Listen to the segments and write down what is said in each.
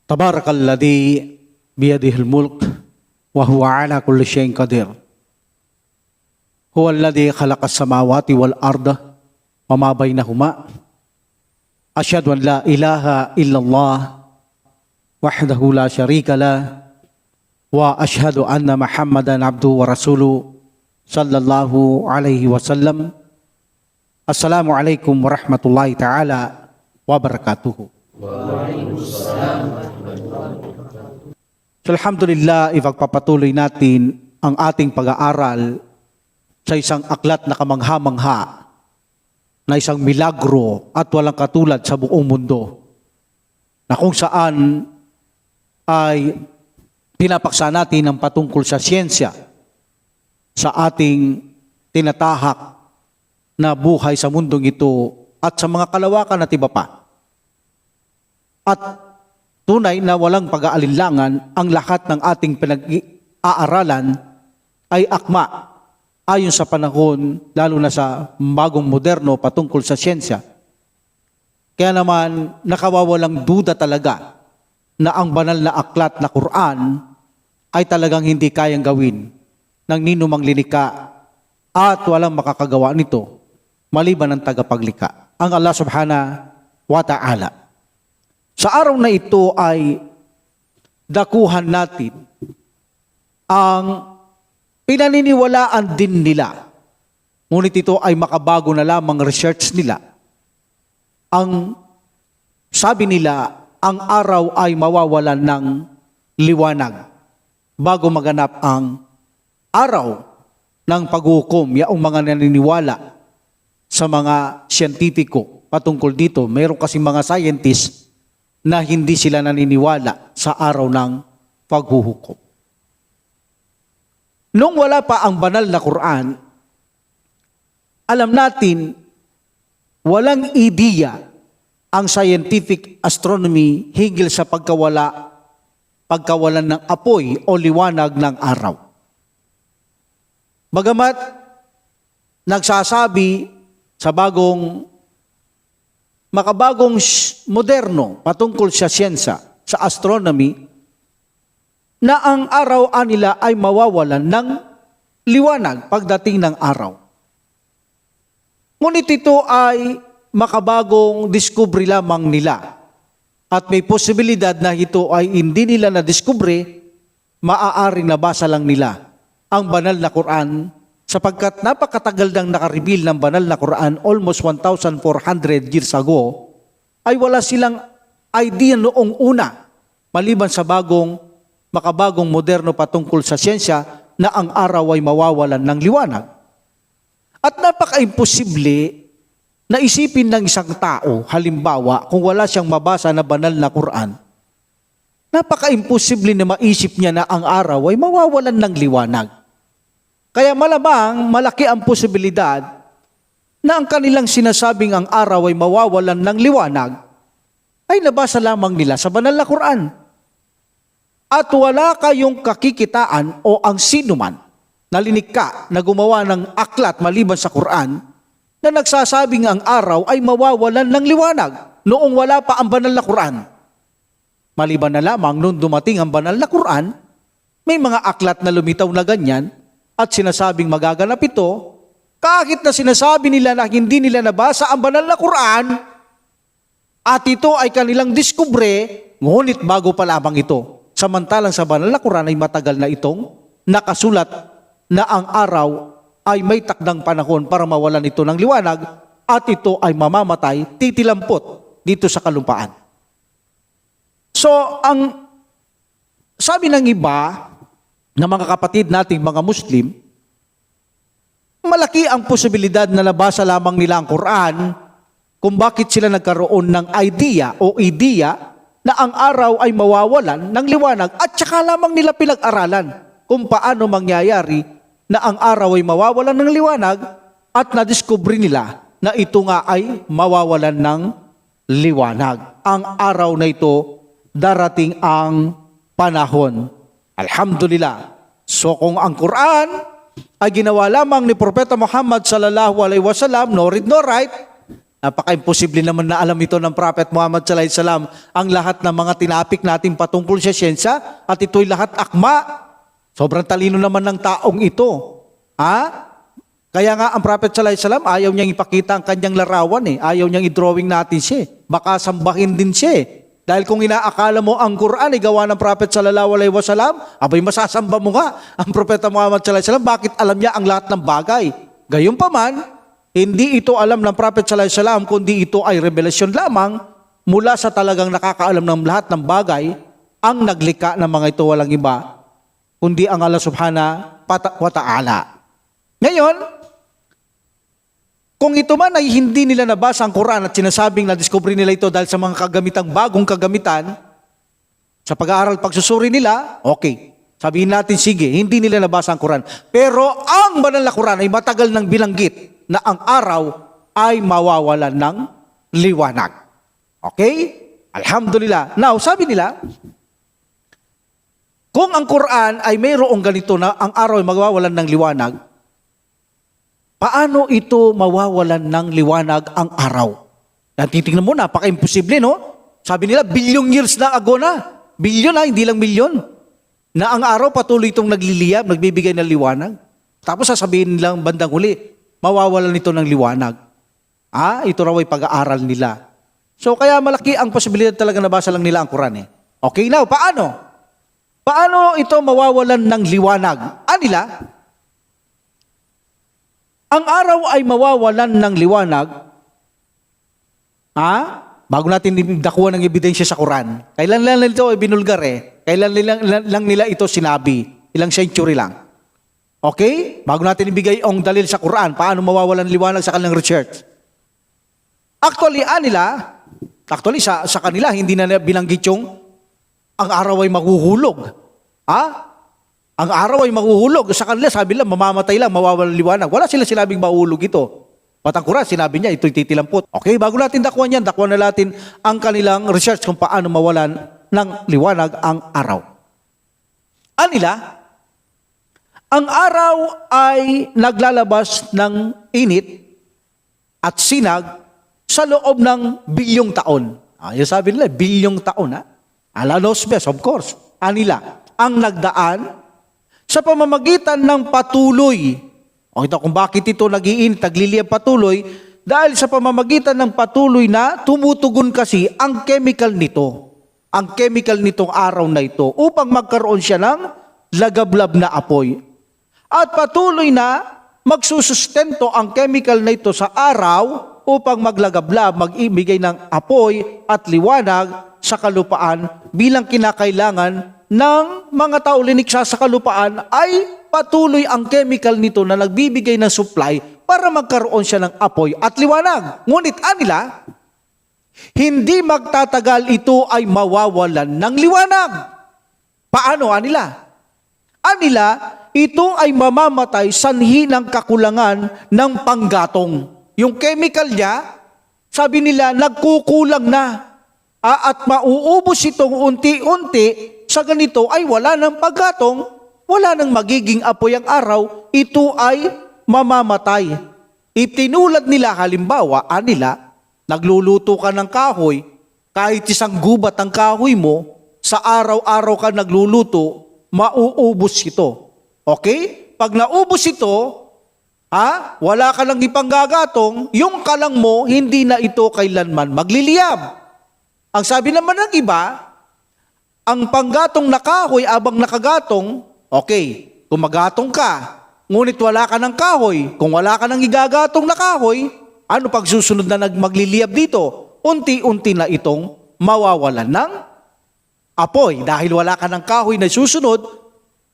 Tabarakalladzi biyadihil mulk wa huwa ala kulli syai'in qadir. Huwa alladzi khalaqas samawati wal arda wa ma bainahuma. Asyhadu an la ilaha illallah wahdahu la syarika lah wa asyhadu anna Muhammadan abduhu wa rasuluh sallallahu alaihi wasallam. Assalamualaikum warahmatullahi taala wabarakatuh. Alhamdulillah, ipagpapatuloy natin ang ating pag-aaral sa isang aklat na kamangha-mangha, na isang milagro at walang katulad sa buong mundo, na kung saan ay pinapaksa natin ang patungkol sa siyensya sa ating tinatahak na buhay sa mundong ito at sa mga kalawakan at iba pa. At tunay na walang pag-aalinlangan, ang lahat ng ating pinag-aaralan ay akma ayon sa panahon, lalo na sa bagong moderno patungkol sa siyensya. Kaya naman nakawawalang duda talaga na ang banal na aklat na Quran ay talagang hindi kayang gawin ng ninumang linika at walang makakagawa nito maliban ng tagapaglikha, ang Allah subhanahu wa ta'ala. Sa araw na ito ay dakuhan natin ang pinaniniwalaan din nila, ngunit ito ay makabago na lamang research nila. Ang sabi nila, ang araw ay mawawalan ng liwanag bago maganap ang araw ng paghukom. Yaong mga naniniwala sa mga siyentipiko patungkol dito, mayroon kasi mga scientists na hindi sila naniniwala sa araw ng paghuhukom. Nung wala pa ang banal na Quran, alam natin walang ideya ang scientific astronomy hinggil sa pagkawalan ng apoy o liwanag ng araw. Bagamat nagsasabi sa makabagong moderno patungkol sa siyensya, sa astronomy, na ang araw nila ay mawawalan ng liwanag pagdating ng araw. Ngunit ito ay makabagong discovery lamang nila. At may posibilidad na ito ay hindi nila na-discovery, maaaring nabasa lang nila ang banal na Quran, sapagkat napakatagal nang nakareveal ng banal na Quran, almost 1,400 years ago, ay wala silang idea noong una, maliban sa makabagong moderno patungkol sa siyensya, na ang araw ay mawawalan ng liwanag. At napaka-imposible na isipin ng isang tao, halimbawa, kung wala siyang mabasa na banal na Quran, napaka-imposible na maisip niya na ang araw ay mawawalan ng liwanag. Kaya malamang malaki ang posibilidad na ang kanilang sinasabing ang araw ay mawawalan ng liwanag ay nabasa lamang nila sa banal na Quran. At wala kayong kakikitaan o ang sinuman na linikha na gumawa ng aklat maliban sa Quran na nagsasabing ang araw ay mawawalan ng liwanag noong wala pa ang banal na Quran. Maliban na lamang nung dumating ang banal na Quran, may mga aklat na lumitaw na ganyan at sinasabing magaganap ito, kahit na sinasabi nila na hindi nila nabasa ang banal na Quran at ito ay kanilang diskubre, ngunit bago pa lamang ito. Samantalang sa banal na Quran ay matagal na itong nakasulat na ang araw ay may takdang panahon para mawalan ito ng liwanag at ito ay mamamatay, titilampot dito sa kalumpaan. So, ang sabi ng iba na mga kapatid nating mga Muslim, malaki ang posibilidad na nabasa lamang nila ang Quran kung bakit sila nagkaroon ng idea o ideya na ang araw ay mawawalan ng liwanag at saka lamang nila pinag-aralan kung paano mangyayari na ang araw ay mawawalan ng liwanag at nadiskubre nila na ito nga ay mawawalan ng liwanag. Ang araw na ito, darating ang panahon. Alhamdulillah. So kung ang Quran ay ginawa lamang ni Propeta Muhammad sallallahu alaihi wasallam, no read no write, Napaka-imposible naman na alam ito ng Prophet Muhammad sallallahu alaihi wasallam ang lahat ng mga tinapik natin patungkol sa siyensya at ito'y lahat akma. Sobrang talino naman ng taong ito. Kaya nga ang Prophet sallallahu alaihi wasallam ayaw niyang ipakita ang kanyang larawan eh. Ayaw niyang i-drawing natin siya. Baka sambahin din siya eh. Dahil kung inaakala mo ang Quran ay gawa ng Prophet sallallahu alaihi wasallam, abay masasamba mo nga ang Propeta Muhammad sallallahu alaihi wasallam. Bakit alam niya ang lahat ng bagay? Gayunpaman, hindi ito alam ng Prophet sallallahu alaihi wasallam, kundi ito ay revelasyon lamang mula sa talagang nakakaalam ng lahat ng bagay. Ang naglikha ng mga ito walang iba, kundi ang Allah subhanahu wa ta'ala. Ngayon, kung ito man ay hindi nila nabasa ang Quran at sinasabing na-discover nila ito dahil sa mga kagamitang bagong kagamitan, sa pag-aaral pagsusuri nila, okay. Sabihin natin, sige, hindi nila nabasa ang Quran. Pero ang banal na Quran ay matagal nang bilanggit na ang araw ay mawawalan ng liwanag. Okay? Alhamdulillah. Now, sabi nila, kung ang Quran ay mayroong ganito na ang araw ay mawawalan ng liwanag, paano ito mawawalan ng liwanag ang araw? Titingnan mo, napaka-imposible, no? Sabi nila, bilyong years na ago na. Bilyon hindi lang milyon. Na ang araw patuloy itong nagliliyab, nagbibigay ng liwanag. Tapos sasabihin nilang bandang huli, mawawalan nito ng liwanag. Ito raw ay pag-aaral nila. So kaya malaki ang posibilidad talaga nabasa lang nila ang Quran eh. Okay, now, paano? Paano ito mawawalan ng liwanag? Nila? Ang araw ay mawawalan ng liwanag, bago natin dakuha ng ebidensya sa Quran. Kailan lang ito ay binulgar eh. Kailan lang nila ito sinabi. Ilang century lang. Okay? Bago natin ibigay ang dalil sa Quran, paano mawawalan ng liwanag sa kanilang research. Actually, sa kanila, hindi na binanggit yung ang araw ay mahuhulog. Ang araw ay mahuhulog. Sa kanila, sabi lang, mamamatay lang, mawawalan ng liwanag. Wala sila sinabing mahuhulog ito. Batang Quran, sinabi niya, ito'y titilampot. Okay, bago natin dakwan yan, dakwan na natin ang kanilang research kung paano mawalan ng liwanag ang araw. Nila? Ang araw ay naglalabas ng init at sinag sa loob ng bilyong taon. Yung sabi nila, bilyong taon. Alanos best, of course. Nila? Ang nagdaan sa pamamagitan ng patuloy. Ito kung bakit ito nag-iinit, nagliliyab patuloy, dahil sa pamamagitan ng patuloy na tumutugon kasi ang chemical nito. Ang chemical nitong araw na ito upang magkaroon siya ng lagablab na apoy. At patuloy na magsusustento ang chemical na ito sa araw upang maglagablab, mag-ibigay ng apoy at liwanag sa kalupaan bilang kinakailangan ng mga tao linikha sa kalupaan ay patuloy ang chemical nito na nagbibigay ng supply para magkaroon siya ng apoy at liwanag. Ngunit nila, hindi magtatagal ito ay mawawalan ng liwanag. Paano nila? Nila, ito ay mamamatay sanhi ng kakulangan ng panggatong. Yung chemical niya, sabi nila, nagkukulang na. At mauubos itong unti-unti, sa ganito ay wala ng paggatong, wala nang magiging apoy ang araw, ito ay mamamatay. Itinulad nila, halimbawa, nila, nagluluto ka ng kahoy, kahit isang gubat ang kahoy mo, sa araw-araw ka nagluluto, mauubos ito. Okay? Pag naubos ito, wala ka lang ipanggagatong, yung kalang mo, hindi na ito kailanman magliliyab. Ang sabi naman ng iba, ang panggatong na kahoy abang nakagatong, okay, kung magatong ka, ngunit wala ka ng kahoy, kung wala ka ng igagatong na kahoy, ano pagsusunod na magliliyab dito? Unti-unti na itong mawawalan ng apoy dahil wala ka ng kahoy na susunod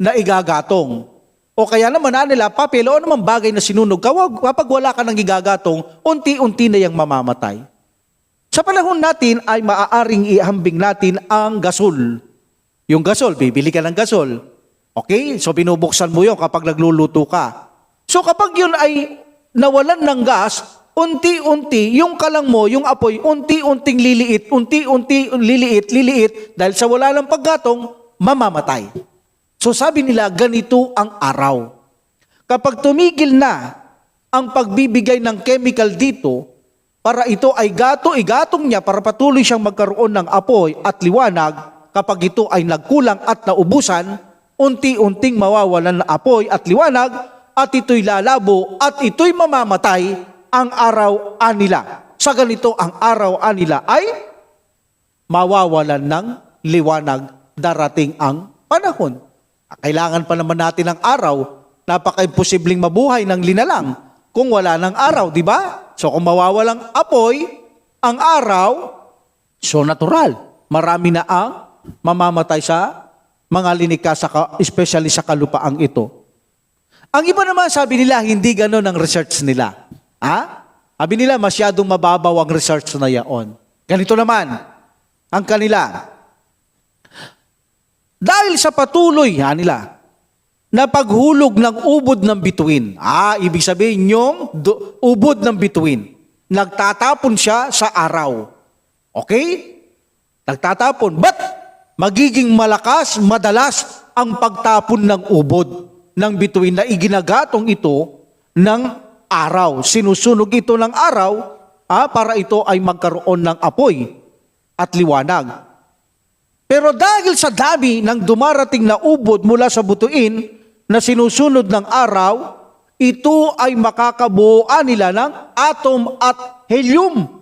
na igagatong. O kaya naman nila, papel o naman bagay na sinunog, kapag wala ka ng igagatong, unti-unti na yung mamamatay. Sa panahon natin ay maaaring ihambing natin ang gasol. Yung gasol, bibili ka ng gasol. Okay? So binubuksan mo yun kapag nagluluto ka. So kapag yun ay nawalan ng gas, unti-unti, yung kalang mo, yung apoy, unti-unting liliit, liliit, dahil sa wala ng paggatong, mamamatay. So sabi nila, ganito ang araw. Kapag tumigil na ang pagbibigay ng chemical dito, para ito ay igatong niya para patuloy siyang magkaroon ng apoy at liwanag. Kapag ito ay nagkulang at naubusan, unti-unting mawawalan ng apoy at liwanag, at ito'y lalabo at ito'y mamamatay ang araw anila. Sa ganito ang araw anila ay mawawalan ng liwanag, darating ang panahon. Kailangan pa naman natin ng araw. Napaka-imposibleng mabuhay ng linalang kung wala ng araw, di ba? So kung mawawalang apoy ang araw, so natural. Marami na ang mamamatay sa mga linika, especially sa kalupaang ito. Ang iba naman sabi nila, hindi gano'n ang research nila. Sabi nila, masyadong mababaw ang research na yaon. Ganito naman ang kanila. Dahil sa patuloy nila na paghulog ng ubod ng bituin. Ibig sabihin yung ubod ng bituin. Nagtatapon siya sa araw. Okay? Nagtatapon. But magiging madalas ang pagtapon ng ubod ng bituin na iginagatong ito ng araw. Sinusunog ito ng araw para ito ay magkaroon ng apoy at liwanag. Pero dahil sa dami ng dumarating na ubod mula sa bituin na sinusunod ng araw, ito ay makakabuuan nila ng atom at helium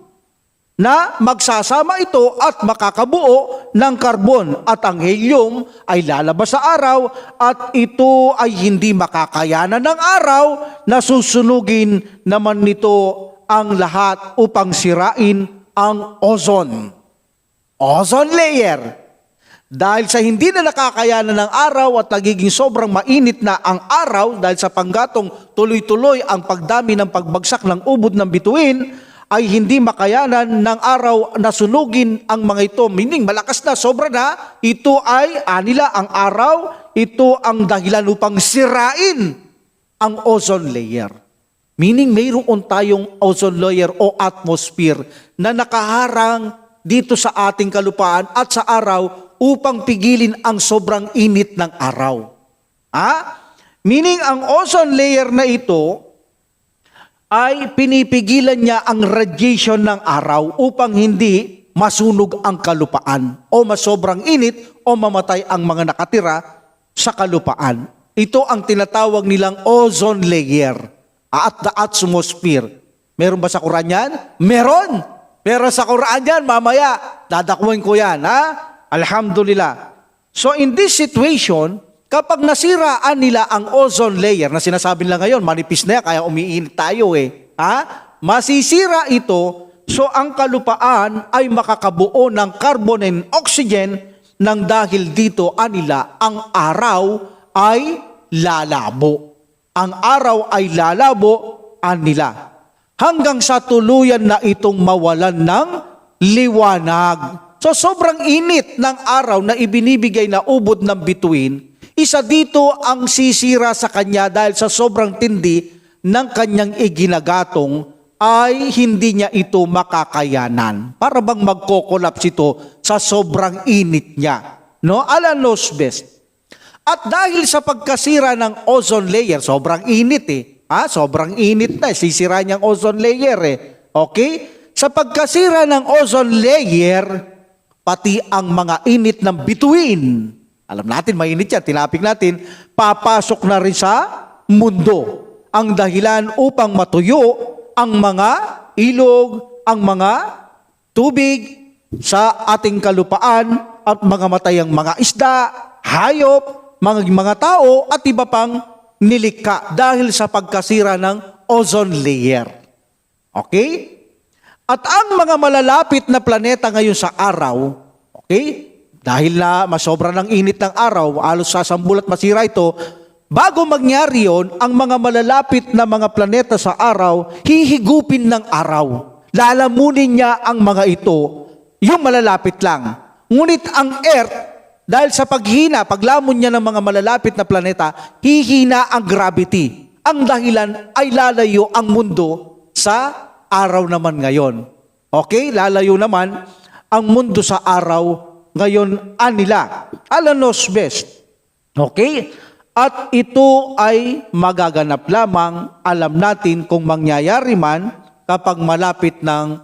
na magsasama ito at makakabuo ng karbon. At ang helium ay lalabas sa araw at ito ay hindi makakayanan ng araw na susunugin naman nito ang lahat upang sirain ang ozone layer. Dahil sa hindi na nakakayanan ng araw at nagiging sobrang mainit na ang araw dahil sa panggatong tuloy-tuloy ang pagdami ng pagbagsak ng ubod ng bituin, ay hindi makayanan ng araw na sunugin ang mga ito. Meaning, malakas na, sobra na, ito ay anila ang araw, ito ang dahilan upang sirain ang ozone layer. Meaning, mayroon tayong ozone layer o atmosphere na nakaharang dito sa ating kalupaan at sa araw upang pigilin ang sobrang init ng araw. Meaning, ang ozone layer na ito ay pinipigilan niya ang radiation ng araw upang hindi masunog ang kalupaan o masobrang init o mamatay ang mga nakatira sa kalupaan. Ito ang tinatawag nilang ozone layer at the atmosphere. Meron ba sa Quran yan? Meron! Pero sa Quran yan, mamaya, dadakuin ko yan. Alhamdulillah. So in this situation, kapag nasiraan nila ang ozone layer, na sinasabi nila ngayon, manipis na yan, kaya umiinit tayo masisira ito, so ang kalupaan ay makakabuo ng carbon and oxygen nang dahil dito anila, ang araw ay lalabo. Ang araw ay lalabo anila. Hanggang sa tuluyan na itong mawalan ng liwanag. So sobrang init ng araw na ibinibigay na ubod ng bituin, isa dito ang sisira sa kanya dahil sa sobrang tindi ng kanyang iginagatong ay hindi niya ito makakayanan. Para bang magko-collapse ito sa sobrang init niya. No? Allah knows best. At dahil sa pagkasira ng ozone layer, sobrang init sobrang init na, sisira niyang ozone layer Okay? Sa pagkasira ng ozone layer, pati ang mga init ng bituin, alam natin, mainit yan, tinapik natin, papasok na rin sa mundo. Ang dahilan upang matuyo ang mga ilog, ang mga tubig sa ating kalupaan at mga matayang mga isda, hayop, mga tao at iba pang nilikha dahil sa pagkasira ng ozone layer. Okay? At ang mga malalapit na planeta ngayon sa araw, okay? Dahil na masobra ng init ng araw, halos sasambul at masira ito, bago mangyari yon, ang mga malalapit na mga planeta sa araw, hihigupin ng araw. Lalamunin niya ang mga ito, yung malalapit lang. Ngunit ang Earth, dahil sa paglamon niya ng mga malalapit na planeta, hihina ang gravity. Ang dahilan ay lalayo ang mundo sa araw naman ngayon. Okay? Lalayo naman ang mundo sa araw ngayon anila. Allah knows best. Okay? At ito ay magaganap lamang, alam natin kung mangyayari man, kapag malapit ng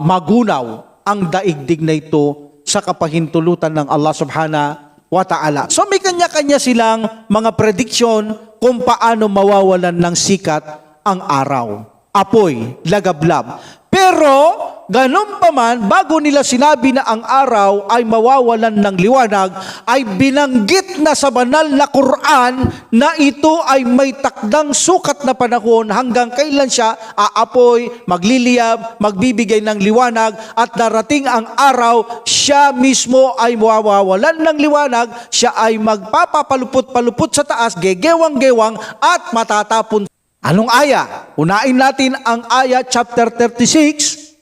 magunaw ang daigdig na ito sa kapahintulutan ng Allah subhanahu wa ta'ala. So may kanya-kanya silang mga prediction kung paano mawawalan ng sikat ang araw. Apoy, lagablab. Pero, ganun pa man, bago nila sinabi na ang araw ay mawawalan ng liwanag, ay binanggit na sa banal na Quran na ito ay may takdang sukat na panahon hanggang kailan siya aapoy, magliliyab, magbibigay ng liwanag, at darating ang araw, siya mismo ay mawawalan ng liwanag, siya ay magpapapalupot-palupot sa taas, gegewang-gewang, at matatapon. Anong aya? Unain natin ang aya chapter 36,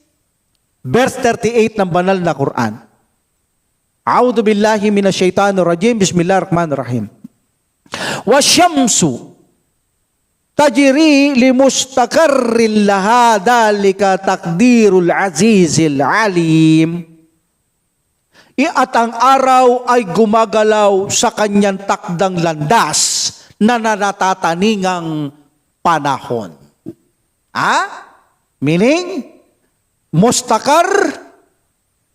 verse 38 ng banal na Quran. A'udhu billahi minasyaitanir rajim. Bismillahirrahmanirrahim. Wasyamsu tajri limustaqarrin laha dalika takdirul azizil alim. At ang araw ay gumagalaw sa kanyang takdang landas na natataningang panahon. Meaning, mustakar,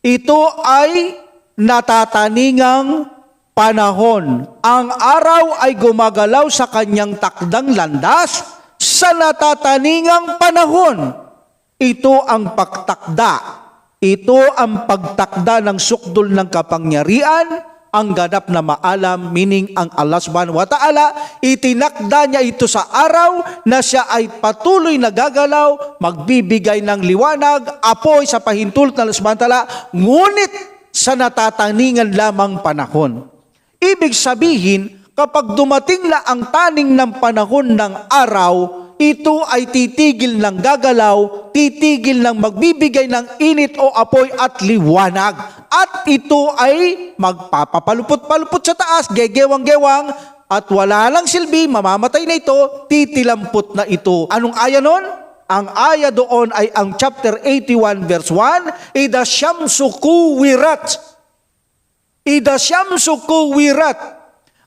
ito ay natataningang panahon. Ang araw ay gumagalaw sa kanyang takdang landas sa natataningang panahon. Ito ang pagtakda. Ito ang pagtakda ng sukdul ng kapangyarihan, ang ganap na maalam, meaning ang Allah subhanahu wa ta'ala, itinakda niya ito sa araw na siya ay patuloy na gagalaw, magbibigay ng liwanag, apoy sa pahintulot ng Allah subhanahu wa ta'ala, ngunit sa natataningan lamang panahon. Ibig sabihin, kapag dumating na ang taning ng panahon ng araw, ito ay titigil ng gagalaw, titigil ng magbibigay ng init o apoy at liwanag. At ito ay magpapapalupot-palupot sa taas, gegewang-gewang, at wala lang silbi, mamamatay na ito, titilampot na ito. Anong aya nun? Ang aya doon ay ang chapter 81 verse 1, Ida syamsu kuwirat. Ida syamsu kuwirat.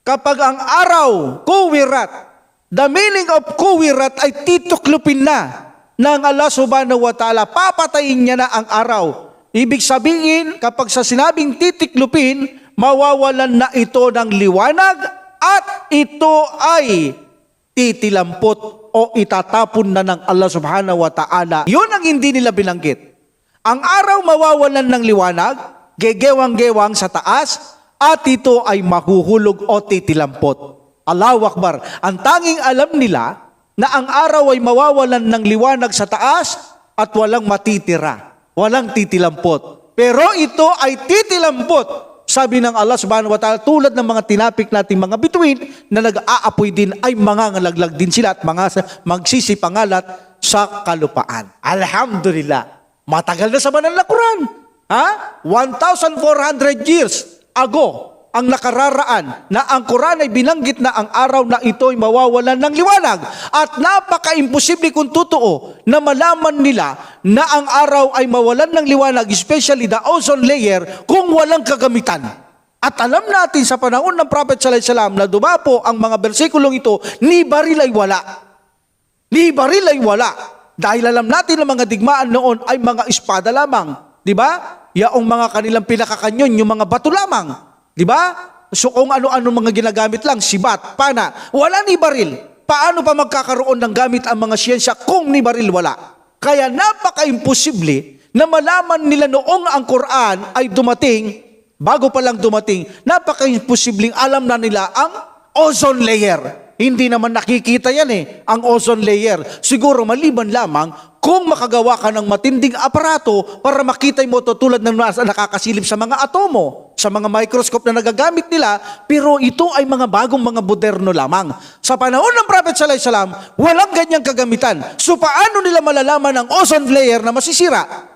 Kapag ang araw, kuwirat, the meaning of kuwirat ay tituklupin na ng Allah subhanahu wa ta'ala. Papatayin niya na ang araw. Ibig sabihin, kapag sa sinabing titiklupin, mawawalan na ito ng liwanag at ito ay titilampot o itatapon na ng Allah subhanahu wa ta'ala. Yun ang hindi nila binanggit. Ang araw mawawalan ng liwanag, gegewang-gewang sa taas, at ito ay mahuhulog o titilampot. Allahu Akbar. Ang tanging alam nila na ang araw ay mawawalan ng liwanag sa taas at walang matitira. Walang titilampot. Pero ito ay titilampot. Sabi ng Allah subhanahu wa ta'ala, tulad ng mga tinapik nating mga bituin na nag-aapoy din ay mangangalaglag din sila at magsisipangalat sa kalupaan. Alhamdulillah. Matagal na sa banal na Quran. 1,400 years ago ang nakararaan na ang Quran ay binanggit na ang araw na ito ay mawawalan ng liwanag. At napaka-imposible kung totoo na malaman nila na ang araw ay mawalan ng liwanag, especially the ozone layer, kung walang kagamitan. At alam natin sa panahon ng Prophet sallallahu alaihi wasallam na dumapo ang mga bersikulong ito, ni baril ay wala. Ni baril ay wala. Dahil alam natin na mga digmaan noon ay mga espada lamang. Di ba? Yaong mga kanilang pinakakanyon, yung mga bato lamang. Di ba? So kung ano-ano mga ginagamit lang, sibat, pana, wala ni baril. Paano pa magkakaroon ng gamit ang mga siyensya kung ni baril wala? Kaya napaka-imposible na malaman nila noong ang Quran ay dumating, bago pa lang dumating, napaka-imposibleng alam na nila ang ozone layer. Hindi naman nakikita yan ang ozone layer. Siguro maliban lamang kung makagawa ka ng matinding aparato para makita mo ito tulad ng nakakasilip sa mga atomo, sa mga microscope na nagagamit nila, pero ito ay mga bagong mga moderno lamang. Sa panahon ng Prophet sallallahu alaihi wasallam, walang ganyang kagamitan. So paano nila malalaman ang ozone layer na masisira?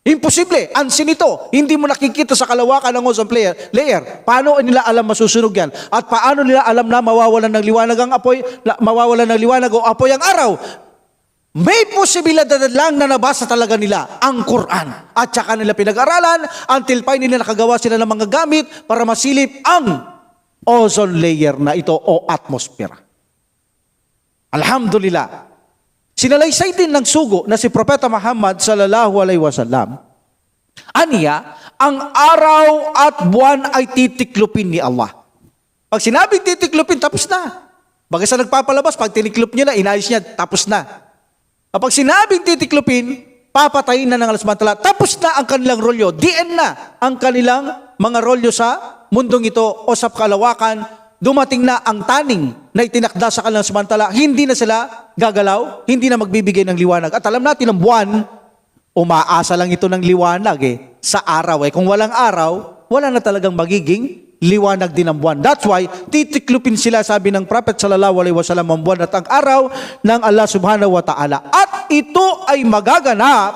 Imposible. Ansin ito. Hindi mo nakikita sa kalawakan ng ozone layer. Paano nila alam masusunog yan? At paano nila alam na mawawalan ng liwanag ang apoy, mawawalan ng liwanag o apoy ang araw? May posibilidad lang na nabasa talaga nila ang Quran. At saka nila pinag-aralan until finally nakagawa sila ng mga gamit para masilip ang ozone layer na ito o atmosphere. Alhamdulillah. Sinalaysay din ng sugo na si Propeta Muhammad sallallahu alaihi wasallam. Aniya, ang araw at buwan ay titiklupin ni Allah. Pag sinabing titiklupin, tapos na. Baga sa nagpapalabas, pag tiniklop niya na, inayos niya, tapos na. Kapag sinabing titiklupin, papatayin na ng Allah subhanahu wa ta'ala, tapos na ang kanilang rolyo, DN na ang kanilang mga rolyo sa mundong ito o sa kalawakan, dumating na ang taning na itinakda sa kanilang subhanahu wa ta'ala, hindi na sila gagalaw, hindi na magbibigay ng liwanag. At alam natin ang buwan, umaasa lang ito ng liwanag sa araw. Kung walang araw, wala na talagang magiging liwanag din ang buwan. That's why, titiklupin sila, sabi ng Prophet sallallahu alaihi wasallam, ang buwan at ang araw ng Allah subhanahu wa ta'ala. At ito ay magaganap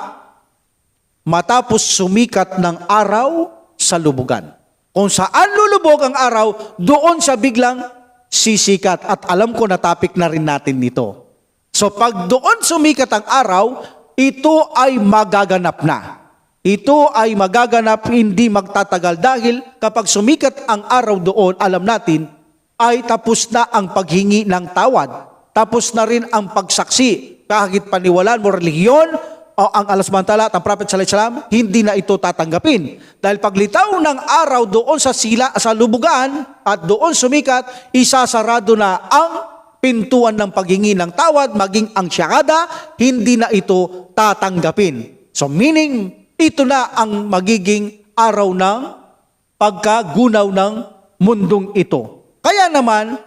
matapos sumikat ng araw sa lubugan. Kung saan lulubog ang araw, doon siya biglang sisikat. At alam ko na topic na rin natin nito. So pag doon sumikat ang araw, ito ay magaganap na. Ito ay magaganap, hindi magtatagal dahil kapag sumikat ang araw doon, alam natin, ay tapos na ang paghingi ng tawad. Tapos na rin ang pagsaksi. Kahit paniwalaan mo relihiyon, o ang Allah subhanahu wa ta'ala at ang Prophet sallallahu alaihi wasallam, hindi na ito tatanggapin. Dahil paglitaw ng araw doon sa lubugan at doon sumikat, isasarado na ang pintuan ng paghingi ng tawad, maging ang syahada, hindi na ito tatanggapin. So meaning, ito na ang magiging araw ng pagkagunaw ng mundong ito. Kaya naman,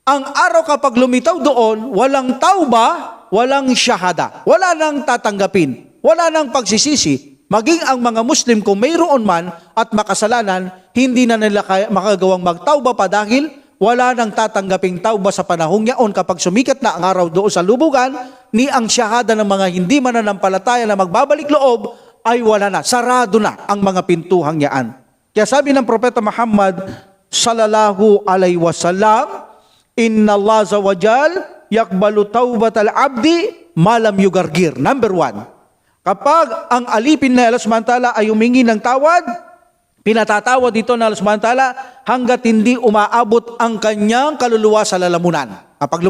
ang araw kapag lumitaw doon, walang tauba, walang syahada. Wala nang tatanggapin. Wala nang pagsisisi. Maging ang mga Muslim kung mayroon man at makasalanan, hindi na nila makagawang magtauba pa dahil wala nang tatanggaping tauba sa panahong yaon kapag sumikat na ang araw doon sa lubugan, ni ang syahada ng mga hindi mananampalataya na magbabalik loob ay wala na. Sarado na ang mga pintuhang yaan. Kaya sabi ng Propeta Muhammad sallallahu alaihi wasallam, Inna Allah azza wa jal yakbalu tawbatal abdi malam yugargir. Number 1, kapag ang alipin na Allah subhanahu wa ta'ala ay humingi ng tawad, pinatatawad dito na Allah subhanahu wa ta'ala hanggat hindi umaabot ang kanyang kaluluwa sa lalamunan. Kapag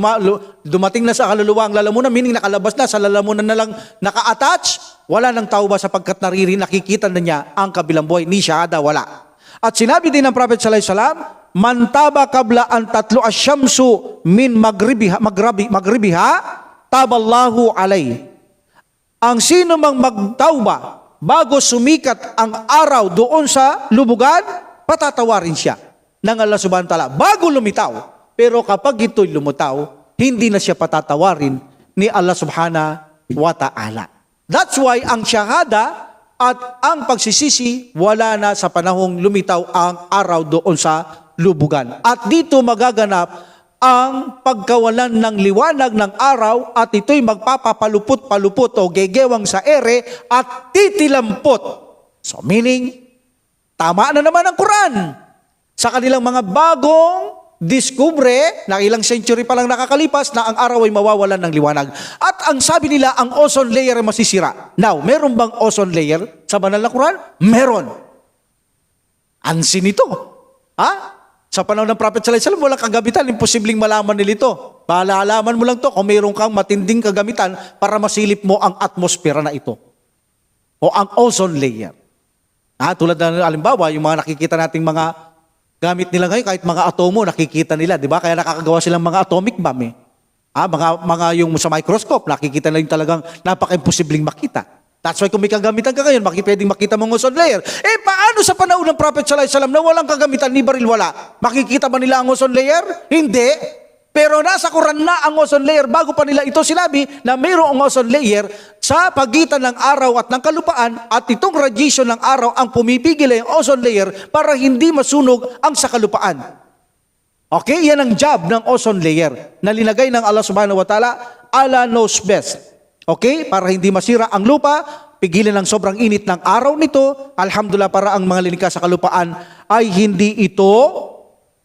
dumating na sa kaluluwa ang lalamunan, meaning nakalabas na sa lalamunan na lang naka-attach, wala nang tawba sapagkat nakikita na niya ang kabilang buhay. Ni syahada, wala. At sinabi din ng Prophet sallallahu alaihi wasallam, man taba qabla an tatlu asyamsu min magribiha taballahu alay. Ang sino mang magtauba bago sumikat ang araw doon sa lubugan, patatawarin siya ng Allah subhanahu wa ta'ala bago lumitaw. Pero kapag ito'y lumitaw, hindi na siya patatawarin ni Allah subhanahu wa ta'ala. That's why ang syahada at ang pagsisisi wala na sa panahong lumitaw ang araw doon sa lubugan. At dito magaganap ang pagkawalan ng liwanag ng araw at ito'y magpapapalupot-palupot o gegewang sa ere at titilampot. So meaning, tama na naman ang Quran. Sa kanilang mga bagong diskubre, na ilang century pa lang nakakalipas, na ang araw ay mawawalan ng liwanag. At ang sabi nila, ang ozone layer ay masisira. Now, meron bang ozone layer sa banal na Quran? Meron. Ansin ito. Ha? Sa panahon ng Prophet sallallahu alaihi wasallam, walang kagamitan, imposibleng malaman nila ito. Malalaman mo lang to kung mayroon kang matinding kagamitan para masilip mo ang atmosphere na ito. O ang ozone layer. Tulad ng alimbawa, yung mga nakikita nating mga gamit nila ngayon, kahit mga atomo, nakikita nila, di ba? Kaya nakakagawa silang mga atomic bomb mga yung sa microscope, nakikita na yung talagang napaka-imposibleng makita. That's why kung may kagamitan ka ngayon, pwedeng makita mong ozone layer. Paano sa panahon ng Prophet sallallahu alaihi wasallam na walang kagamitan, ni baril wala? Makikita ba nila ang ozone layer? Hindi. Pero nasa Quran na ang ozone layer bago pa nila ito sinabi na mayroong ozone layer sa pagitan ng araw at ng kalupaan at itong radiation ng araw ang pumipigil ang ozone layer para hindi masunog ang sa kalupaan. Okay? Yan ang job ng ozone layer na linagay ng Allah subhanahu wa ta'ala. Allah knows best. Okay? Para hindi masira ang lupa, pigilan ng sobrang init ng araw nito, alhamdulillah para ang mga linika sa kalupaan ay hindi ito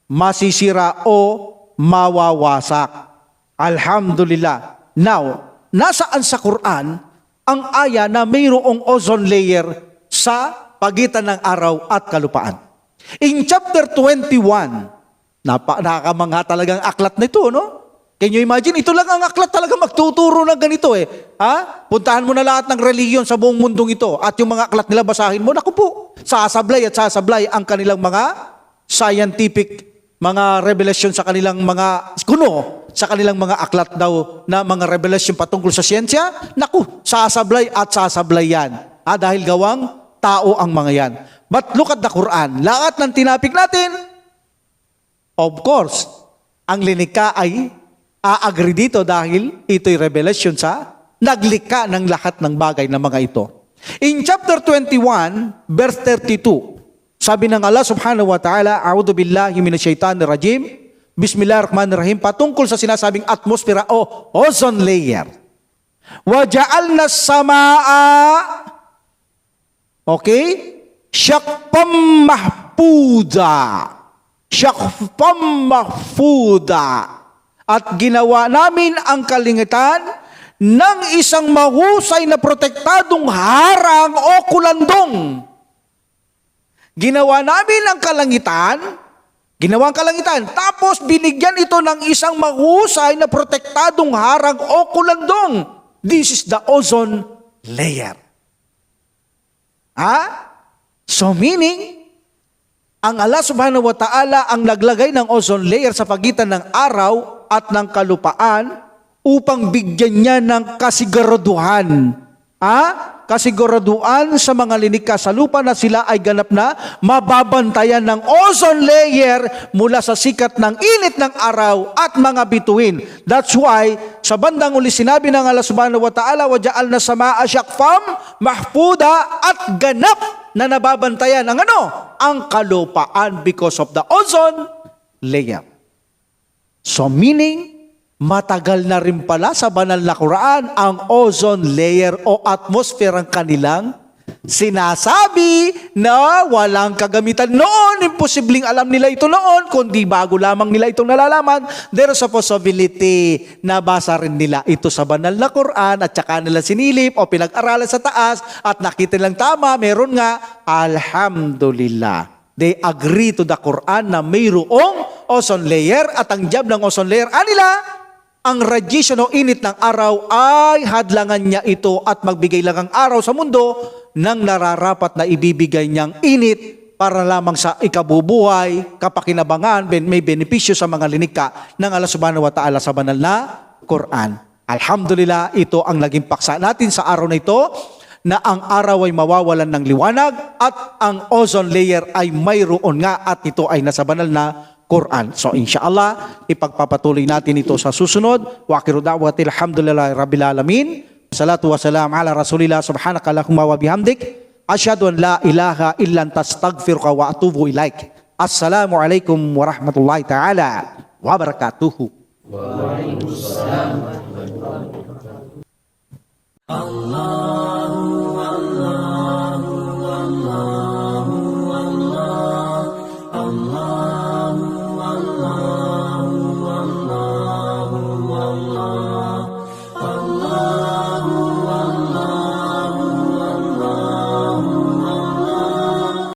masisira o mawawasak. Alhamdulillah. Now, nasaan sa Quran ang aya na mayroong ozone layer sa pagitan ng araw at kalupaan? In chapter 21, nakakamangha talagang aklat nito, no? Can you imagine? Ito lang ang aklat talaga magtuturo ng ganito eh. Ha? Puntahan mo na lahat ng reliyon sa buong mundong ito at yung mga aklat nila basahin mo, naku po, sasablay at sasablay ang kanilang mga scientific, mga revelation sa kanilang mga kuno, sa kanilang mga aklat daw na mga revelation patungkol sa siyensya, naku, sasablay at sasablay yan. Dahil gawang tao ang mga yan. But look at the Quran. Lahat ng tinapik natin, of course, ang linika ay agree dito dahil ito'y revelation sa naglikha ng lahat ng bagay na mga ito. In chapter 21, verse 32, sabi ng Allah subhanahu wa ta'ala, A'udhu billahi minasyaitanir rajim, Bismillahirrahmanirrahim, patungkol sa sinasabing atmosphere o ozone layer. Wa ja'alna samaa, okay, syaqfam mahfuda. Syaqfam mahfuda. At ginawa namin ang kalangitan ng isang mahusay na protektadong harang o kulandong. Ginawa namin ang kalangitan, tapos binigyan ito ng isang mahusay na protektadong harang o kulandong. This is the ozone layer. So meaning, ang Allah subhanahu wa ta'ala ang naglagay ng ozone layer sa pagitan ng araw at ng kalupaan upang bigyan niya ng kasiguraduhan. Kasiguraduhan sa mga linikha sa lupa na sila ay ganap na mababantayan ng ozone layer mula sa sikat ng init ng araw at mga bituin. That's why, sa bandang uli sinabi ng Allah subhanahu wa ta'ala, وَجَعَلْنَا السَّمَاءَ syaqfam mahfuda, at ganap na nababantayan ang ang kalupaan because of the ozone layer. So meaning, matagal na rin pala sa banal na Quran ang ozone layer o atmosphere ang kanilang sinasabi na walang kagamitan noon. Imposibleng alam nila ito noon, kundi bago lamang nila itong nalalaman. There is a possibility na basa rin nila ito sa banal na Quran at saka nila sinilip o pinag-aralan sa taas at nakita lang tama, meron nga, alhamdulillah. They agree to the Quran na mayroong ozone layer at ang job ng ozone layer nila, ang radiation o init ng araw ay hadlangan niya ito at magbigay lang ang araw sa mundo ng nararapat na ibibigay niyang init para lamang sa ikabubuhay, kapakinabangan, may benepisyo sa mga linikha ng Allah subhanahu wa ta'ala sa banal na Quran. Alhamdulillah, ito ang naging paksa natin sa araw na ito, na ang araw ay mawawalan ng liwanag at ang ozone layer ay mayroon nga at ito ay nasa banal na Quran. So inshallah, ipagpapatuloy natin ito sa susunod. Wa akhiru da'watil hamdulillahi rabbil alamin. Salatu wassalam ala rasulillah subhanaka allahumma wa bihamdik. Asyhadu an la ilaha illa anta astaghfiruka wa atubu ilaik. Assalamu alaikum warahmatullahi ta'ala wabarakatuhu. Waalaikumsalam warahmatullahi wabarakatuh. Allah